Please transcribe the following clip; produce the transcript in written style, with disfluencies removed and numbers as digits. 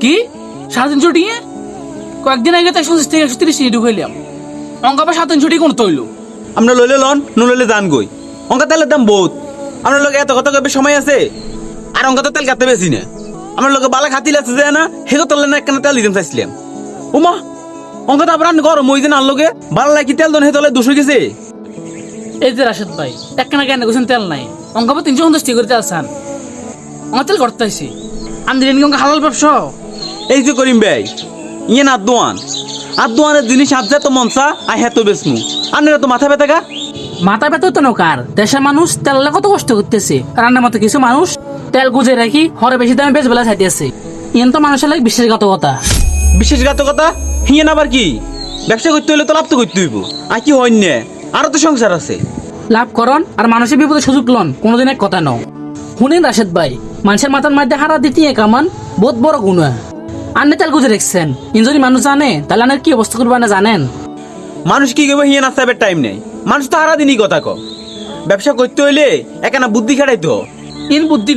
কি 350 টিয়া? কয়েকদিন আগে তো 130 থেকে 130 টিয়া ঢুকাইলাম। অঙ্কা বা 350 টিয়া কোন তৈল? আমরা লইলে লন নলইলে যান গই। অঙ্কা তেলের দাম বহুত। আমরা লোক এত কথা কবে সময় আছে? আর অঙ্কা তো তেল কাটতে বেশি না। আমার লোকে বালা খাতিল আছে যায় না, হেগো তেল না একখানা তেল দিতাম চাইছিলাম। ওমা অঙ্কা তো আবার গরম ওই দিন আর লোকে বালা লাগি তেল দন হে তলে 200 গেছে। এই যে রাশেদ ভাই, একখানা কেন গোছেন তেল নাই? অঙ্কা বা 350 টিয়া করে তেল চান। অঙ্কা তেল করতে আইছি। আন্দিরেন কি অঙ্কা হালাল ব্যবসা? এই যে করিম ভাই ইয়ে না আদোয়ানের জিনিস আজ তো মনসা আই হেতো বেসমু আন্নের তো মাথা ব্যথা গা। মাথা ব্যথা তো নৌকার দেশের মানুষ তেল কত কষ্ট করতেছে। রান্নার মতো কিছু মানুষ তেল গুজে রাখি হরে বেশি দামে বেশ বেলা খাইতেছে। ইন তো মানুষের লাগে বিশ্বাসঘাতকতা। বিশ্বাসঘাতকতা হিয়ে না আবার কি? ব্যবসা করতে হইলে তো লাভ তো করতে হইব। আর কি হয় না, আরো তো সংসার আছে। লাভ করন আর মানুষের বিপদে সুযোগ লন, কোনোদিন এক কথা নয়। শুনেন রাশেদ ভাই, মানুষের মাথার মধ্যে হারা দিতে কামান বহুত বড় গুণা। আন্নে তেল গুজে রেখছেন, ইন যদি মানুষ জানে তাহলে আনের কি অবস্থা করবে না জানেন? মানুষ কি করবে হিয়ে না সাহেবের টাইম নেই। মানুষ তো হারা দিনই কথা ক। ব্যবসা করতে হইলে একানা বুদ্ধি খাটাইতো। ইন বুদ্ধি